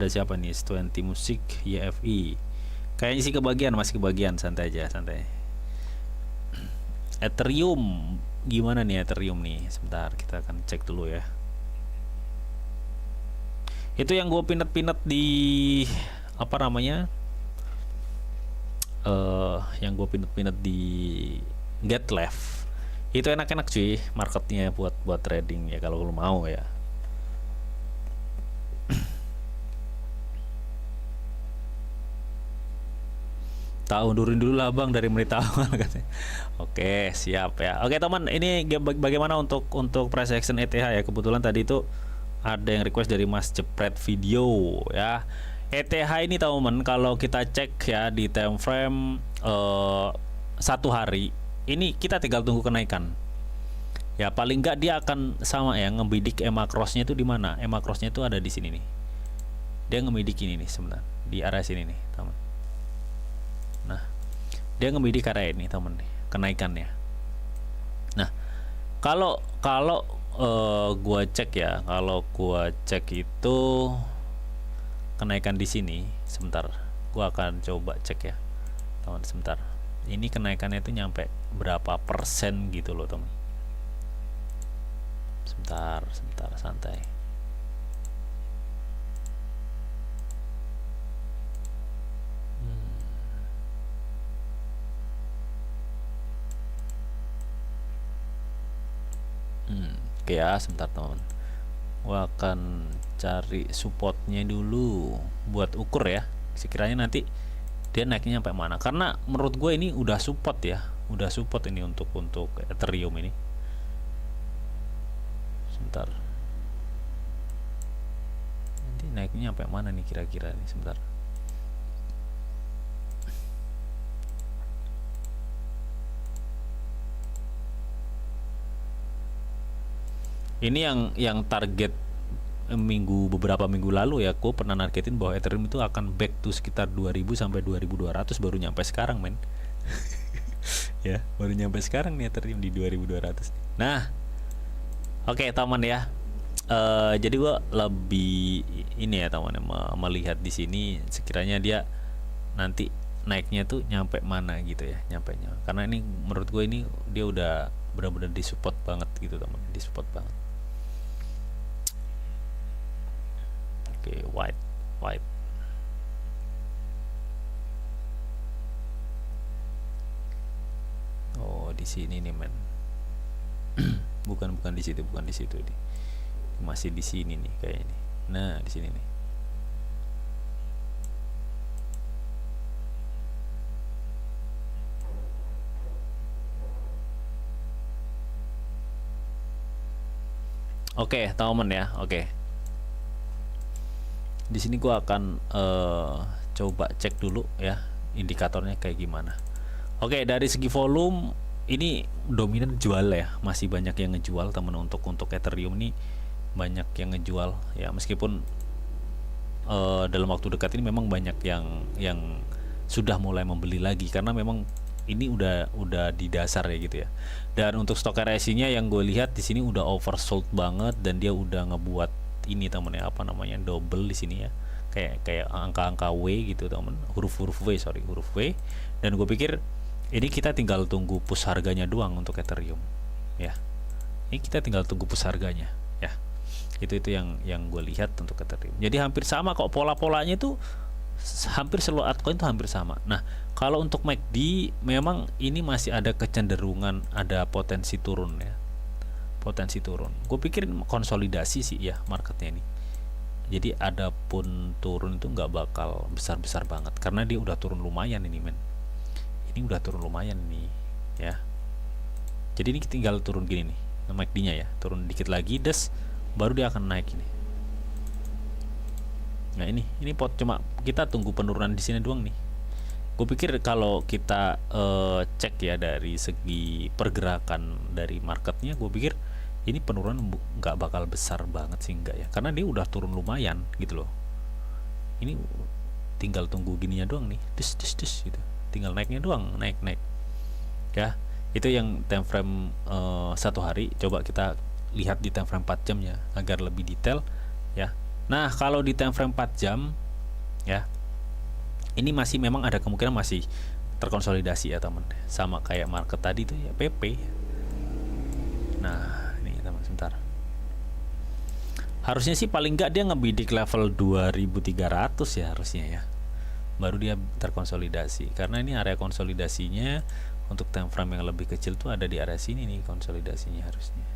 Ada siapa nih? 20 Musik YFI. Kayaknya sih kebagian, masih kebagian, santai aja, santai. Ethereum, gimana nih Ethereum nih? Sebentar, kita akan cek dulu ya. Itu yang gue pinet-pinet di apa namanya? Yang gue pinet-pinet di GetLeft. Itu enak-enak cuy, marketnya buat trading ya kalau lo mau ya. Tak undurin dulu lah bang dari menit awal katanya. Oke siap ya. Oke teman, ini bagaimana untuk price action ETH ya? Kebetulan tadi itu ada yang request dari Mas Jepret video ya. ETH ini teman, kalau kita cek ya di time frame 1 hari ini kita tinggal tunggu kenaikan. Ya paling nggak dia akan sama ya, ngebidik EMA crossnya itu di mana? EMA crossnya itu ada di sini nih. Dia ngebidik ini nih sebentar di arah sini nih teman. Nah, dia ngebidik area ini temen nih, kenaikannya. Nah, kalau gua cek ya, kalau gua cek itu kenaikan di sini, sebentar, gua akan coba cek ya, teman, sebentar. Ini kenaikannya itu nyampe berapa persen gitu loh teman. Sebentar, santai. Oke ya, sebentar teman. Gua akan cari supportnya dulu buat ukur ya. Sekiranya nanti dia naiknya sampai mana. Karena menurut gue ini udah support ya, udah support ini untuk Ethereum ini. Sebentar. Nanti naiknya sampai mana nih kira-kira nih, sebentar. Ini yang target beberapa minggu lalu ya, aku pernah nargetin bahwa Ethereum itu akan back to sekitar 2000 sampai 2200, baru nyampe sekarang men. Ya, baru nyampe sekarang nih Ethereum di 2200. Nah, oke teman ya. Jadi gua lebih ini ya teman, melihat di sini sekiranya dia nanti naiknya tuh nyampe mana gitu ya, nyampenya. Karena ini menurut gue ini dia udah benar-benar disupport banget gitu teman, disupport banget. Oke, white. Oh, di sini nih men. bukan di situ nih. Masih di sini nih kayaknya. Nah, di sini nih. Oke, teman ya. Oke. Di sini gua akan coba cek dulu ya indikatornya kayak gimana. Oke, dari segi volume ini dominan jual ya, masih banyak yang ngejual teman. Untuk Ethereum ini banyak yang ngejual ya, meskipun dalam waktu dekat ini memang banyak yang sudah mulai membeli lagi karena memang ini udah di dasar ya gitu ya. Dan untuk stok RSI-nya yang gue lihat di sini udah oversold banget, dan dia udah ngebuat ini temen ya, apa namanya, double di sini ya, kayak angka-angka W gitu temen, huruf W. Dan gue pikir ini kita tinggal tunggu push harganya doang untuk Ethereum ya. Ini kita tinggal tunggu push harganya ya. Itu yang gue lihat untuk Ethereum. Jadi hampir sama kok, pola-polanya itu hampir seluruh altcoin itu hampir sama. Nah, kalau untuk MACD memang ini masih ada kecenderungan ada potensi turun ya. Potensi turun. Gue pikir konsolidasi sih ya marketnya ini. Jadi adapun turun itu nggak bakal besar-besar banget karena dia udah turun lumayan ini men. Ini udah turun lumayan nih ya. Jadi ini tinggal turun gini nih MACD-nya ya, turun dikit lagi des, baru dia akan naik ini. Nah ini pot, cuma kita tunggu penurunan di sini doang nih. Gue pikir kalau kita cek ya dari segi pergerakan dari marketnya, gue pikir ini penurunan nggak bakal besar banget sih, enggak ya, karena dia udah turun lumayan gitu loh. Ini tinggal tunggu gininya doang nih, dus gitu, tinggal naiknya doang, naik ya. Itu yang time frame 1 hari. Coba kita lihat di time frame 4 jam ya agar lebih detail ya. Nah, kalau di time frame 4 jam ya, ini masih memang ada kemungkinan masih terkonsolidasi ya teman, sama kayak market tadi tuh ya, PP. Nah ini teman, sebentar, harusnya sih paling nggak dia ngebidik level 2300 ya harusnya ya, baru dia terkonsolidasi, karena ini area konsolidasinya untuk time frame yang lebih kecil tuh ada di area sini nih konsolidasinya harusnya.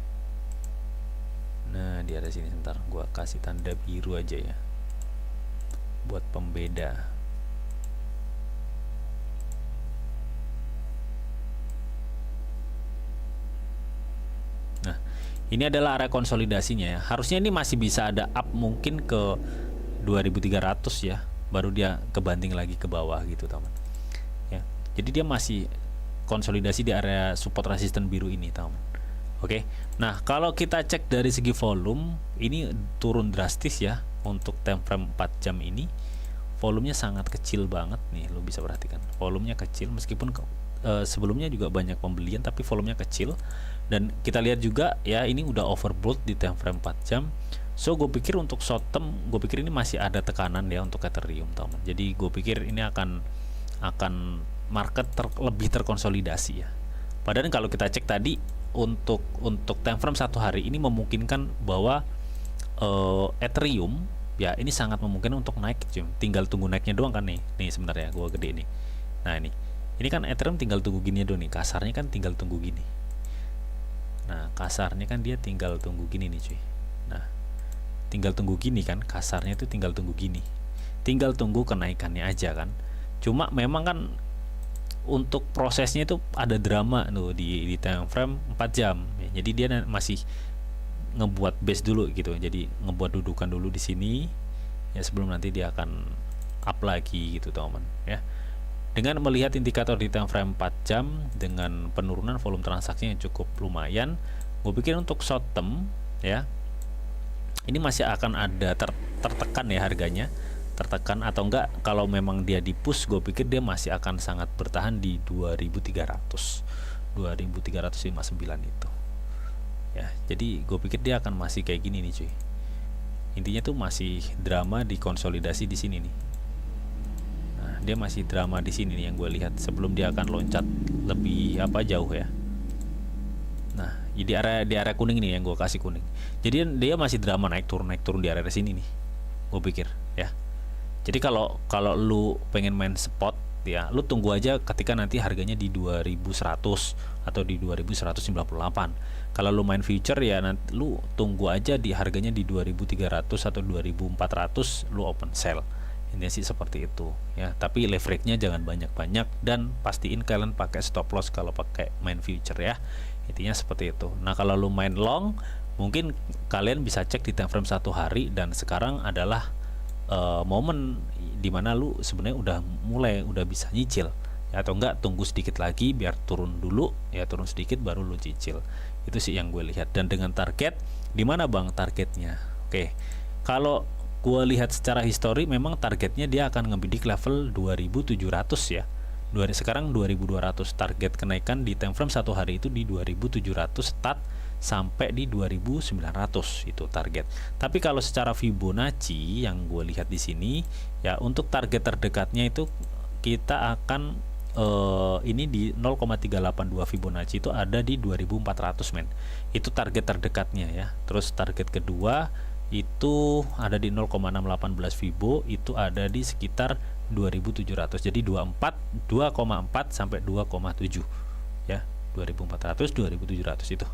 Nah di area sini, sebentar gua kasih tanda biru aja ya buat pembeda. Nah ini adalah area konsolidasinya ya, harusnya ini masih bisa ada up mungkin ke 2300 ya, baru dia kebanting lagi ke bawah gitu teman ya. Jadi dia masih konsolidasi di area support resisten biru ini teman. Oke, nah kalau kita cek dari segi volume, ini turun drastis ya untuk time frame 4 jam ini. Volumenya sangat kecil banget nih, lo bisa perhatikan volumenya kecil, meskipun sebelumnya juga banyak pembelian tapi volumenya kecil. Dan kita lihat juga ya, ini udah overbought di time frame 4 jam. So gue pikir untuk short term, gue pikir ini masih ada tekanan ya untuk Ethereum teman. Jadi gue pikir ini akan market lebih terkonsolidasi ya. Padahal kalau kita cek tadi untuk time frame 1 hari ini memungkinkan bahwa Ethereum ya ini sangat memungkinkan untuk naik, tinggal tunggu naiknya doang kan nih sebentar ya, gue gede nih. Nah ini kan Ethereum tinggal tunggu gini doang nih, kasarnya kan tinggal tunggu gini. Nah kasarnya kan dia tinggal tunggu gini nih cuy. Nah tinggal tunggu gini kan, kasarnya itu tinggal tunggu gini, tinggal tunggu kenaikannya aja kan. Cuma memang kan untuk prosesnya itu ada drama tuh di time frame 4 jam ya. Jadi dia masih ngebuat base dulu gitu, jadi ngebuat dudukan dulu di sini ya sebelum nanti dia akan up lagi gitu teman ya. Dengan melihat indikator di time frame 4 jam dengan penurunan volume transaksi yang cukup lumayan, gue pikir untuk short term ya ini masih akan ada tertekan ya harganya, tertekan atau enggak, kalau memang dia di push gue pikir dia masih akan sangat bertahan di 2300 2359 itu ya. Jadi gue pikir dia akan masih kayak gini nih cuy. Intinya tuh masih drama di konsolidasi di sini nih. Nah dia masih drama di sini nih yang gue lihat sebelum dia akan loncat lebih jauh ya. Nah di area kuning nih yang gue kasih kuning. Jadi dia masih drama naik turun di area sini nih gue pikir ya. Jadi kalau lu pengen main spot ya, lu tunggu aja ketika nanti harganya di 2100 atau di 2198. Kalau lu main future ya nanti lu tunggu aja di harganya di 2300 atau 2400 lu open sell. Intinya sih seperti itu ya. Tapi leverage-nya jangan banyak-banyak dan pastiin kalian pakai stop loss kalau pakai main future ya. Intinya seperti itu. Nah, kalau lu main long, mungkin kalian bisa cek di time frame 1 hari, dan sekarang adalah momen dimana lu sebenarnya udah bisa nyicil ya, atau enggak tunggu sedikit lagi biar turun dulu ya, turun sedikit baru lu cicil. Itu sih yang gue lihat. Dan dengan target, di mana bang targetnya? Oke, kalau gue lihat secara histori memang targetnya dia akan ngebidik level 2700 ya. Sekarang 2200, target kenaikan di time frame 1 hari itu di 2700 start sampai di 2900 itu target. Tapi kalau secara Fibonacci yang gue lihat di sini ya, untuk target terdekatnya itu kita akan ini di 0,382 Fibonacci itu ada di 2400 men. Itu target terdekatnya ya. Terus target kedua itu ada di 0,618 Fibo, itu ada di sekitar 2700. Jadi 2,4 sampai 2,7 ya. 2400 2700 itu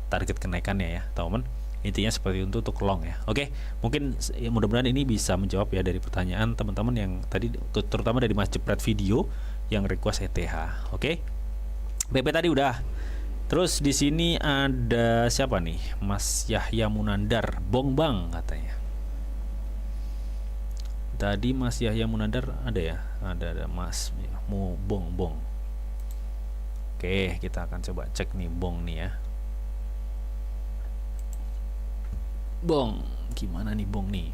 target kenaikannya ya teman-teman. Intinya seperti itu untuk long ya. Oke, mungkin ya, mudah-mudahan ini bisa menjawab ya dari pertanyaan teman-teman yang tadi, terutama dari Mas Jepret video yang request ETH. Oke, PP tadi udah. Terus di sini ada siapa nih? Mas Yahya Munandar, bong bang katanya. Tadi Mas Yahya Munandar ada ya? Ada Mas mau bong. Oke, kita akan coba cek nih bong nih ya. Bong, gimana nih bong nih?